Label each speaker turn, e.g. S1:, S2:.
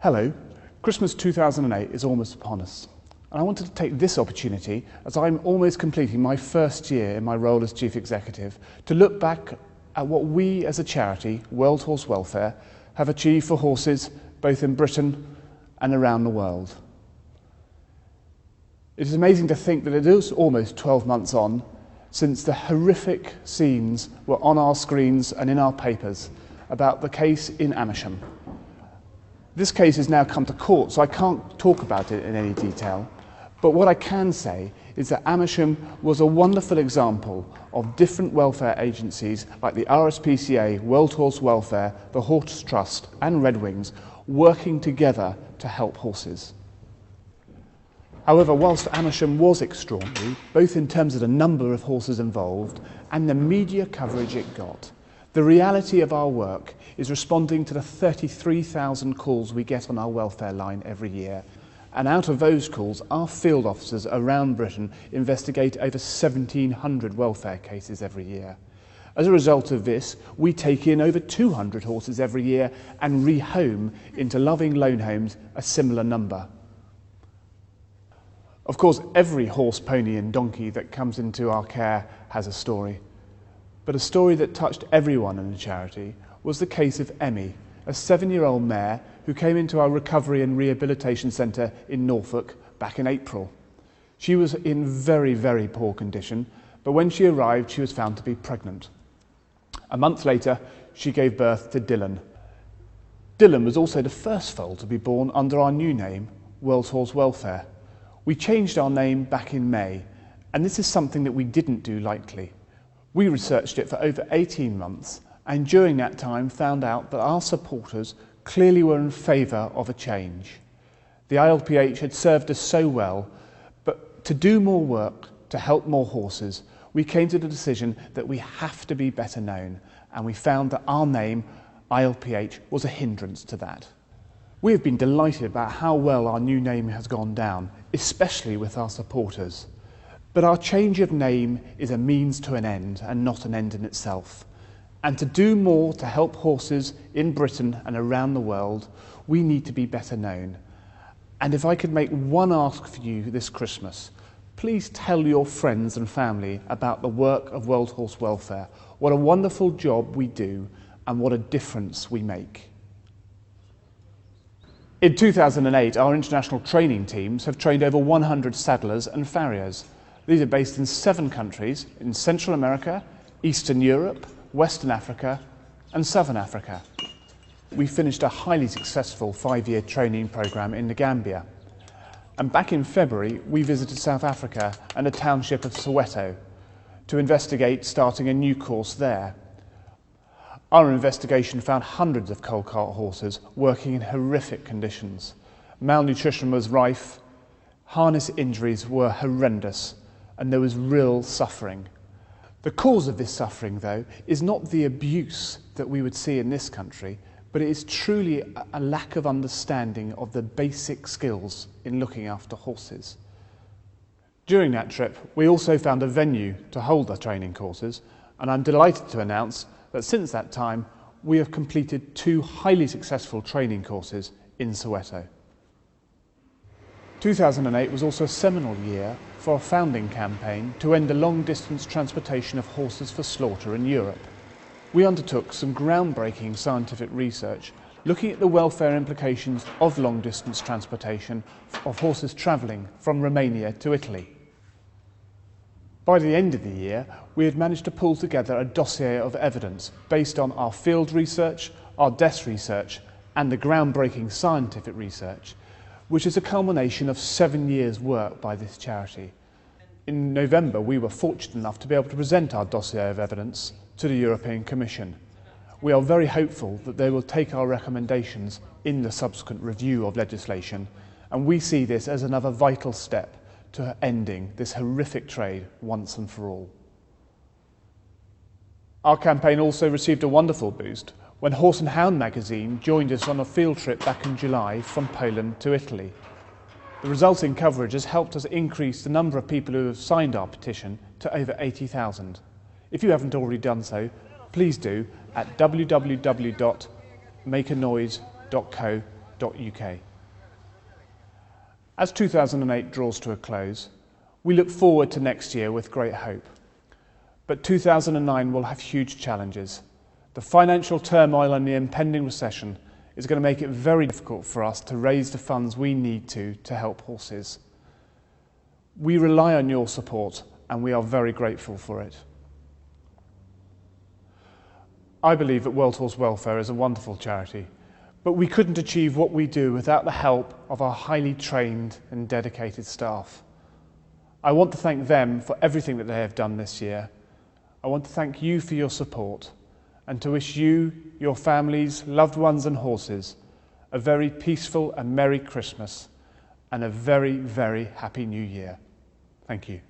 S1: Hello, Christmas 2008 is almost upon us, and I wanted to take this opportunity, as I'm almost completing my first year in my role as Chief Executive, to look back at what we as a charity, World Horse Welfare, have achieved for horses both in Britain and around the world. It is amazing to think that it is almost 12 months on since the horrific scenes were on our screens and in our papers about the case in Amersham. This case has now come to court, so I can't talk about it in any detail. But what I can say is that Amersham was a wonderful example of different welfare agencies like the RSPCA, World Horse Welfare, the Horse Trust and Red Wings working together to help horses. However, whilst Amersham was extraordinary, both in terms of the number of horses involved and the media coverage it got, the reality of our work is responding to the 33,000 calls we get on our welfare line every year. And out of those calls, our field officers around Britain investigate over 1,700 welfare cases every year. As a result of this, we take in over 200 horses every year and rehome into loving loan homes a similar number. Of course, every horse, pony and donkey that comes into our care has a story. But a story that touched everyone in the charity was the case of Emmy, a 7-year-old mare who came into our recovery and rehabilitation centre in Norfolk back in April. She was in very, very poor condition, but when she arrived, she was found to be pregnant. A month later, she gave birth to Dylan. Dylan was also the first foal to be born under our new name, World Horse Welfare. We changed our name back in May, and this is something that we didn't do lightly. We researched it for over 18 months, and during that time found out that our supporters clearly were in favour of a change. The ILPH had served us so well, but to do more work to help more horses, we came to the decision that we have to be better known, and we found that our name, ILPH, was a hindrance to that. We have been delighted about how well our new name has gone down, especially with our supporters. But our change of name is a means to an end and not an end in itself. And to do more to help horses in Britain and around the world, we need to be better known. And if I could make one ask for you this Christmas, please tell your friends and family about the work of World Horse Welfare, what a wonderful job we do and what a difference we make. In 2008, our international training teams have trained over 100 saddlers and farriers. These are based in 7 countries in Central America, Eastern Europe, Western Africa and Southern Africa. We finished a highly successful 5-year training programme in the Gambia. And back in February, we visited South Africa and the township of Soweto to investigate starting a new course there. Our investigation found hundreds of coal cart horses working in horrific conditions. Malnutrition was rife, harness injuries were horrendous, and there was real suffering. The cause of this suffering, though, is not the abuse that we would see in this country, but it is truly a lack of understanding of the basic skills in looking after horses. During that trip, we also found a venue to hold the training courses, and I'm delighted to announce that since that time, we have completed 2 highly successful training courses in Soweto. 2008 was also a seminal year for a founding campaign to end the long-distance transportation of horses for slaughter in Europe. We undertook some groundbreaking scientific research looking at the welfare implications of long-distance transportation of horses travelling from Romania to Italy. By the end of the year, we had managed to pull together a dossier of evidence based on our field research, our desk research and the groundbreaking scientific research, which is a culmination of 7 years' work by this charity. In November, we were fortunate enough to be able to present our dossier of evidence to the European Commission. We are very hopeful that they will take our recommendations in the subsequent review of legislation, and we see this as another vital step to ending this horrific trade once and for all. Our campaign also received a wonderful boost when Horse and Hound magazine joined us on a field trip back in July from Poland to Italy. The resulting coverage has helped us increase the number of people who have signed our petition to over 80,000. If you haven't already done so, please do at www.makeanoise.co.uk. As 2008 draws to a close, we look forward to next year with great hope. But 2009 will have huge challenges. The financial turmoil and the impending recession is going to make it very difficult for us to raise the funds we need to help horses. We rely on your support and we are very grateful for it. I believe that World Horse Welfare is a wonderful charity, but we couldn't achieve what we do without the help of our highly trained and dedicated staff. I want to thank them for everything that they have done this year. I want to thank you for your support and to wish you, your families, loved ones and horses a very peaceful and Merry Christmas and a very, very Happy New Year. Thank you.